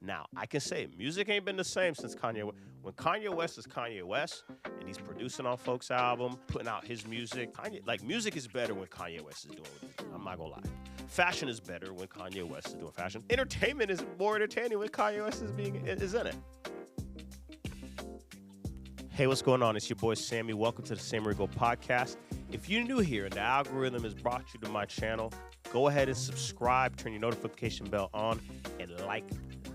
Now, I can say music ain't been the same since Kanye. When Kanye West is Kanye West and he's producing on folks' album, putting out his music, like music is better when Kanye West is doing what he's doing. I'm not gonna lie. Fashion is better when Kanye West is doing fashion. Entertainment is more entertaining when Kanye West is in it. Hey, what's going on? It's your boy Sammy. Welcome to the Sammy Rigaud podcast. If you're new here and the algorithm has brought you to my channel, go ahead and subscribe, turn your notification bell on, and like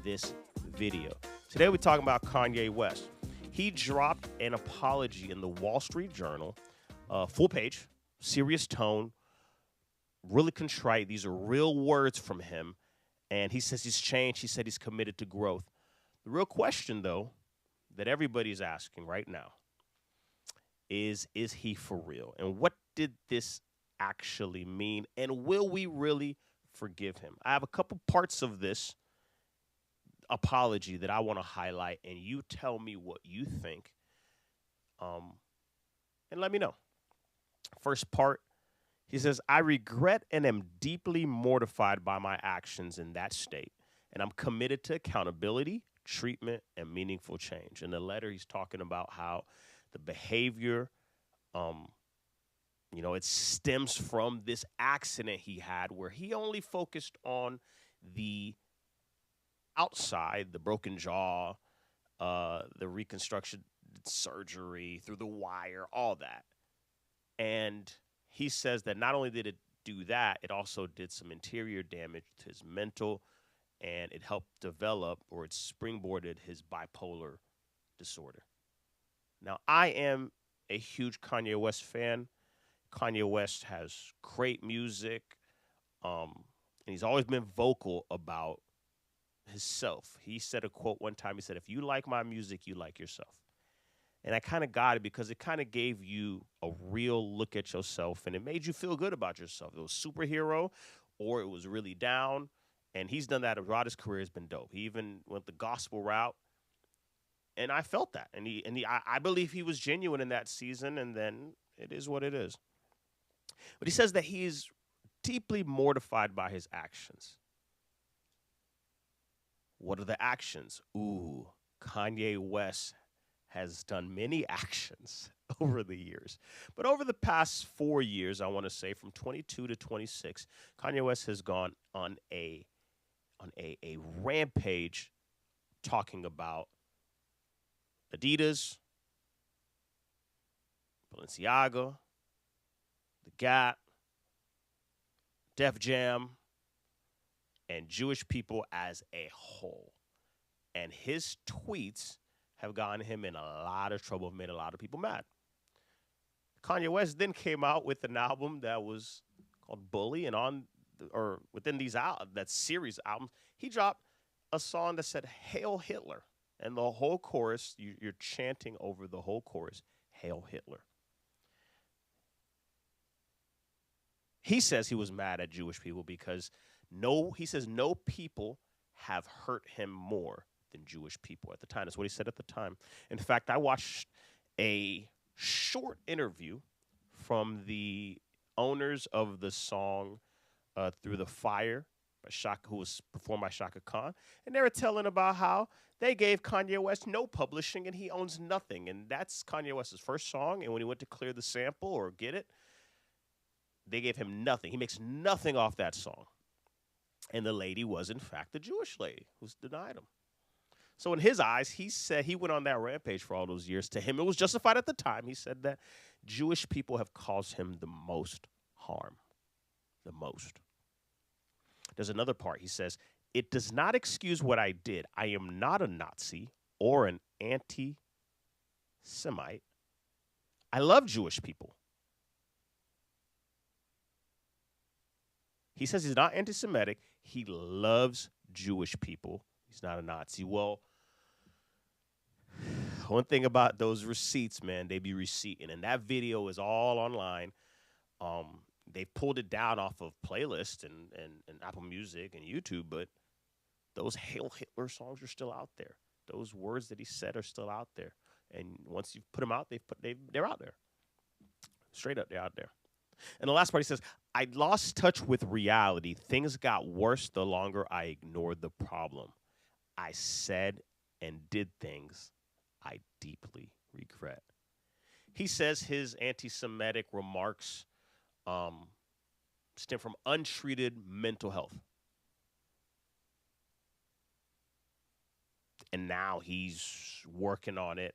this video. Today we're talking about Kanye West. He dropped an apology in the Wall Street Journal, full page, serious tone, really contrite. These are real words from him. And he says he's changed. He said he's committed to growth. The real question, though, that everybody's asking right now is he for real? And what did this actually mean? And will we really forgive him? I have a couple parts of this apology that I want to highlight, and you tell me what you think, and let me know. First part, he says, I regret and am deeply mortified by my actions in that state, and I'm committed to accountability, treatment, and meaningful change. In the letter, he's talking about how the behavior, it stems from this accident he had where he only focused on the outside, the broken jaw, the reconstruction surgery through the wire, all that. And he says that not only did it do that, it also did some interior damage to his mental, and it helped develop, or it springboarded, his bipolar disorder. Now, I am a huge Kanye West fan. Kanye West has great music, and he's always been vocal about himself. He said a quote one time. He said, if you like my music, you like yourself. And I kind of got it because it kind of gave you a real look at yourself, and it made you feel good about yourself. It was superhero, or it was really down. And he's done that throughout his career. It's been dope. He even went the gospel route, and I felt that. And I believe he was genuine in that season, and then it is what it is. But he says that he's deeply mortified by his actions. What are the actions? Ooh, Kanye West has done many actions over the years. But over the past 4 years, I want to say from 22 to 26, Kanye West has gone on a rampage talking about Adidas, Balenciaga, The Gap, Def Jam, and Jewish people as a whole. And his tweets have gotten him in a lot of trouble, made a lot of people mad. Kanye West then came out with an album that was called Bully, and within that series albums, he dropped a song that said Hail Hitler. And the whole chorus, you're chanting over the whole chorus, Hail Hitler. He says he was mad at Jewish people because no people have hurt him more than Jewish people at the time. That's what he said at the time. In fact, I watched a short interview from the owners of the song Through the Fire, who was performed by Shaka Khan, and they were telling about how they gave Kanye West no publishing and he owns nothing. And that's Kanye West's first song, and when he went to clear the sample or get it, they gave him nothing. He makes nothing off that song. And the lady was, in fact, a Jewish lady who's denied him. So in his eyes, he said he went on that rampage for all those years. To him, it was justified at the time. He said that Jewish people have caused him the most harm. The most. There's another part. He says, it does not excuse what I did. I am not a Nazi or an anti-Semite. I love Jewish people. He says he's not anti-Semitic. He loves Jewish people. He's not a Nazi. Well, one thing about those receipts, man, they be receipting. And that video is all online. They pulled it down off of playlists and Apple Music and YouTube, but those Hail Hitler songs are still out there. Those words that he said are still out there. And once you put them out, they're out there. Straight up, they're out there. And the last part, he says, I lost touch with reality. Things got worse the longer I ignored the problem. I said and did things I deeply regret. He says his anti Semitic remarks um, stem from untreated mental health. And now he's working on it.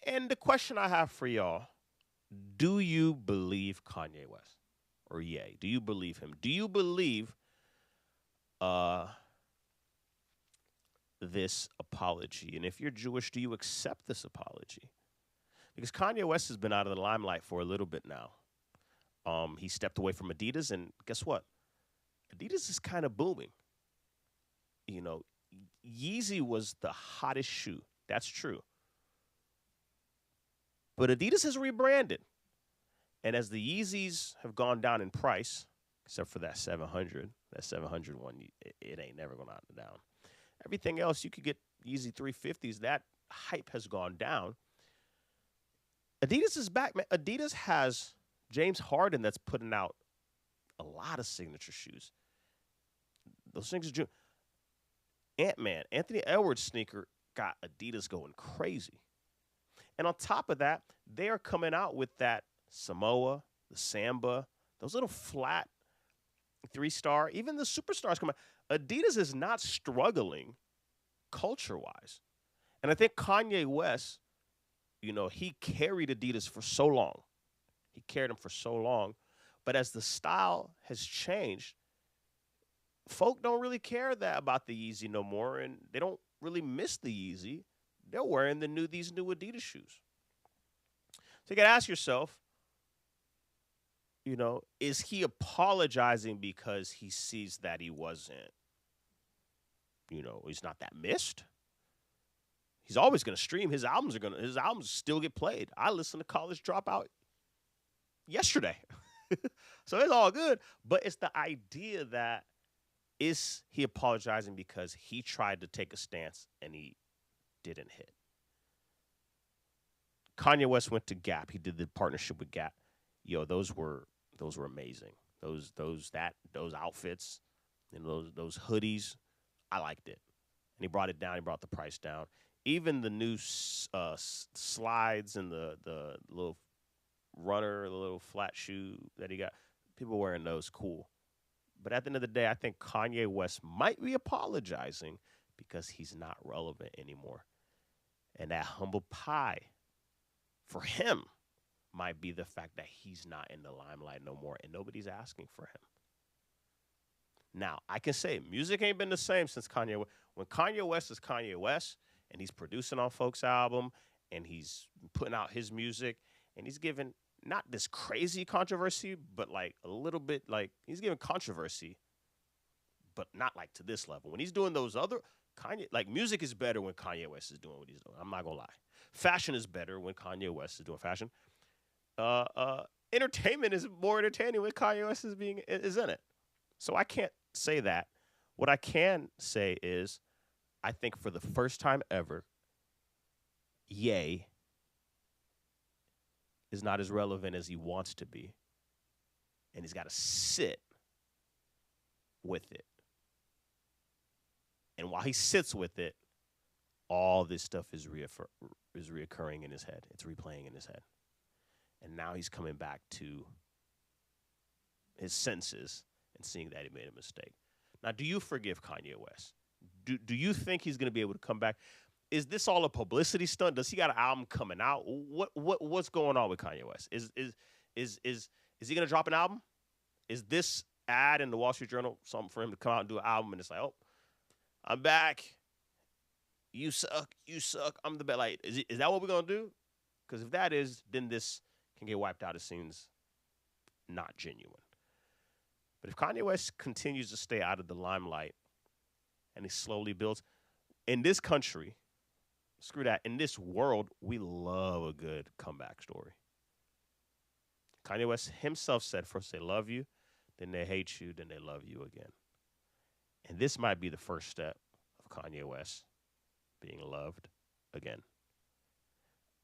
And the question I have for y'all, do you believe Kanye West? Or yay? Do you believe him? Do you believe uh, this apology? And if you're Jewish, do you accept this apology? Because Kanye West has been out of the limelight for a little bit now. He stepped away from Adidas, and guess what? Adidas is kind of booming. You know, Yeezy was the hottest shoe. That's true. But Adidas has rebranded. And as the Yeezys have gone down in price, except for that 700, that 700 one, it ain't never going down. Everything else, you could get Yeezy 350s. That hype has gone down. Adidas is back, man. Adidas has James Harden that's putting out a lot of signature shoes. Those things are Ant-Man, Anthony Edwards sneaker got Adidas going crazy. And on top of that, they are coming out with that Samoa, the Samba, those little flat 3-star, even the superstars come out. Adidas is not struggling culture-wise. And I think Kanye West, he carried Adidas for so long. He carried them for so long. But as the style has changed, folk don't really care that about the Yeezy no more, and they don't really miss the Yeezy. They're wearing these new Adidas shoes. So you got to ask yourself, is he apologizing because he sees that he wasn't, he's not that missed? He's always going to stream. His albums still get played. I listened to College Dropout yesterday. So it's all good. But it's the idea that, is he apologizing because he tried to take a stance and he didn't hit? Kanye West went to Gap. He did the partnership with Gap. Those were amazing. Those outfits and those hoodies, I liked it. And he brought it down. He brought the price down. Even the new slides and the little runner, the little flat shoe that he got, people wearing those, cool. But at the end of the day, I think Kanye West might be apologizing because he's not relevant anymore. And that humble pie for him might be the fact that he's not in the limelight no more and nobody's asking for him. Now, I can say music ain't been the same since Kanye West. When Kanye West is Kanye West and he's producing on folks' album and he's putting out his music and he's giving not this crazy controversy, but like a little bit, like he's giving controversy, but not like to this level. When he's doing those other Kanye, like music is better when Kanye West is doing what he's doing. I'm not gonna lie. Fashion is better when Kanye West is doing fashion. Entertainment is more entertaining when Kanye West is in it. So I can't say that. What I can say is, I think for the first time ever, Ye is not as relevant as he wants to be. And he's got to sit with it. And while he sits with it, all this stuff is reoccurring in his head. It's replaying in his head. And now he's coming back to his senses and seeing that he made a mistake. Now, do you forgive Kanye West? Do you think he's going to be able to come back? Is this all a publicity stunt? Does he got an album coming out? What's going on with Kanye West? Is he going to drop an album? Is this ad in the Wall Street Journal something for him to come out and do an album and it's like, oh, I'm back. You suck. I'm the best. Like, is that what we're going to do? Because if that is, then this can get wiped out. It seems not genuine. But if Kanye West continues to stay out of the limelight and he slowly builds, in this country, screw that, in this world, we love a good comeback story. Kanye West himself said, first they love you, then they hate you, then they love you again. And this might be the first step of Kanye West being loved again.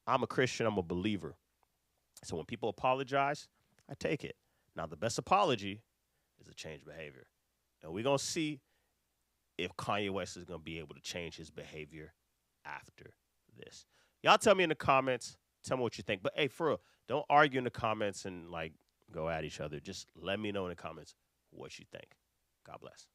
I'm a Christian. I'm a believer. So when people apologize, I take it. Now, the best apology is a change behavior. And we're going to see if Kanye West is going to be able to change his behavior after this. Y'all tell me in the comments. Tell me what you think. But hey, for real, don't argue in the comments and like go at each other. Just let me know in the comments what you think. God bless.